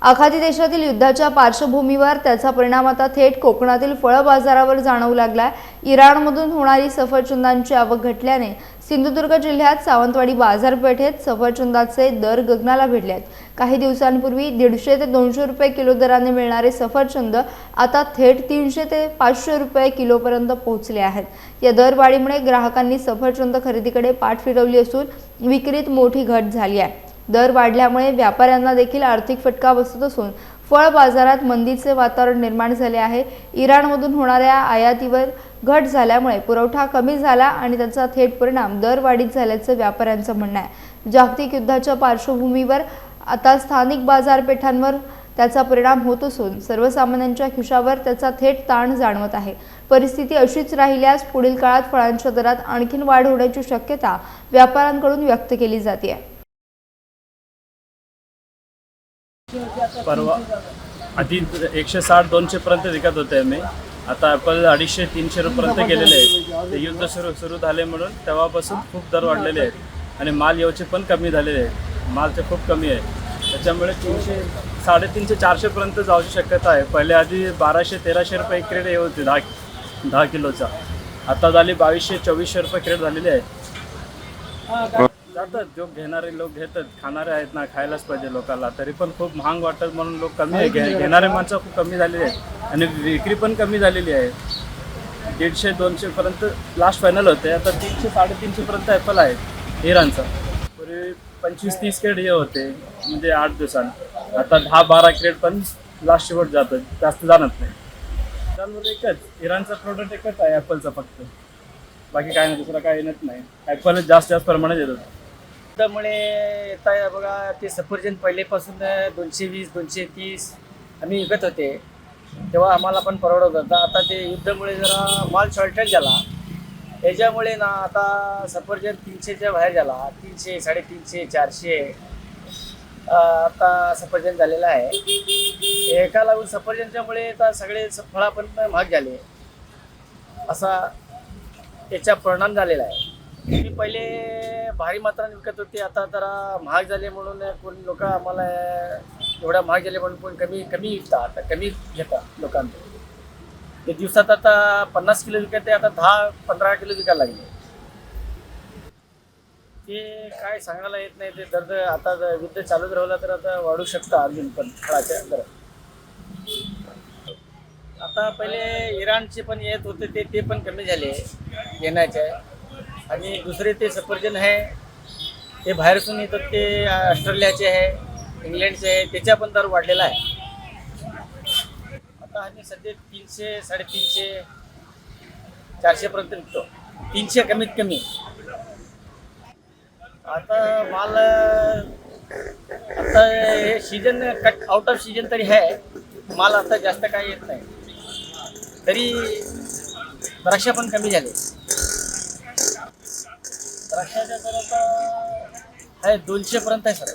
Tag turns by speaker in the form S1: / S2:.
S1: आखाती देशातील युद्धाच्या पार्श्वभूमीवर त्याचा परिणाम आता थेट कोकणातील फळ बाजारावर जाणवू लागलाय। इराणमधून होणारी सफरचंदांची आवक घटल्याने सिंधुदुर्ग जिल्ह्यात सावंतवाडी बाजारपेठेत सफरचंदाचे दर गगनाला भिडले आहेत। काही दिवसांपूर्वी 150 ते 200 रुपये किलो दराने मिळणारे सफरचंद आता थेट 300 ते 500 रुपये किलोपर्यंत पोहोचले आहेत। या दरवाढीमुळे ग्राहकांनी सफरचंद खरेदीकडे पाठ फिरवली असून विक्रीत मोठी घट झाली आहे। दर वाढल्यामुळे व्यापाऱ्यांना देखील आर्थिक फटका बसत असून फळ बाजारात मंदीचे वातावरण निर्माण झाले आहे। इराणमधून होणाऱ्या आयातीवर घट झाल्यामुळे पुरवठा कमी झाला आणि त्याचा थेट परिणाम दरवाढीत झाल्याचं व्यापाऱ्यांचं म्हणणं आहे। जागतिक युद्धाच्या पार्श्वभूमीवर आता स्थानिक बाजारपेठांवर त्याचा परिणाम होत असून सर्वसामान्यांच्या खिशावर त्याचा थेट ताण जाणवत आहे। परिस्थिती अशीच राहिल्यास पुढील काळात फळांच्या दरात आणखीन वाढ होण्याची शक्यता व्यापाऱ्यांकडून व्यक्त केली जाते।
S2: परवा आधी 160-200 पर्यंत विकत होते मी, आता ॲपल 250-300 रुपयापर्यंत गेलेले आहे। ते युद्ध सुरू झाले म्हणून तेव्हापासून खूप दर वाढलेले आहेत आणि माल याचे पण कमी झालेले आहेत। मालचे खूप कमी आहे, त्याच्यामुळे 300, 350, 400 पर्यंत जाऊची शक्यता आहे। पहिले आधी 1200-1300 रुपये क्रेट येत होती 10 किलोचा, आता झाली 2200-2400 रुपये क्रेट झालेली आहे। जातात जो घेणारे लोक घेतात, खाणारे आहेत ना, खायलाच पाहिजे लोकांना, तरी पण खूप महाग वाटत म्हणून लोक कमी आहे। घेणारे माणसं खूप कमी झालेली आहेत आणि विक्री पण कमी झालेली आहे। 150-200 पर्यंत लास्ट फायनल होते, आता 300-350 पर्यंत ॲपल आहे इराणचा। पूर्वी 25-30 क्रेट हे होते म्हणजे 8 दिवसांत, आता 10-12 क्रेट पण लास्ट शेवट जातं, जास्त जाणत नाही। त्यामुळे एकच इराणचा प्रोडक्ट एकच आहे ॲपलचा फक्त, बाकी काय नाही, दुसरा काय येत नाही। ॲपलच जास्त प्रमाणात येत होतं।
S3: त्यामुळे येत आहे बघा, ते सफरचंद पहिलेपासून 220-230 आम्ही विकत होते, तेव्हा आम्हाला पण परवडत होता। आता ते युद्धामुळे जरा माल शॉर्टेज झाला, याच्यामुळे ना आता सफरचंद 300च्या बाहेर झाला, 300, 350, 400 आता सफरचंद झालेला आहे। एका लागून सफरचंदच्यामुळे आता सगळे फळं पण महाग झाले, असा याचा परिणाम झालेला आहे। मी पहिले भारी मात्राने विकत होते, आता जरा महाग झाले म्हणून कोण लोक आम्हाला एवढा महाग झाले म्हणून कोण कमी विकतात, कमी घेतात लोकांना। ते दिवसात आता 50 किलो विकत आहे, आता 10-15 किलो विकायला लागले। ते काय सांगायला येत नाही, ते दर आता युद्ध चालूच राहिलं तर आता वाढू शकतं अजून पण फळाच्या दर। आता पहिले इराणचे पण येत होते, ते पण कमी झाले येण्याचे, आणि दुसरे ते सफरचंद आहे ते बाहेरसून येतात, ते ऑस्ट्रेलियाचे आहे, इंग्लंडचे आहे, त्याचा पण दर वाढलेला आहे। आता आम्ही सध्या 300, 350, 400 पर्यंत विकतो, 300 कमीत कमी। आता माल आता हे season cut out off season तरी आहे, माल आता जास्त काही येत नाही, तरी द्राक्ष पण कमी झाले। द्राक्षाच्या दर आता आहे 200 पर्यंत आहे सर।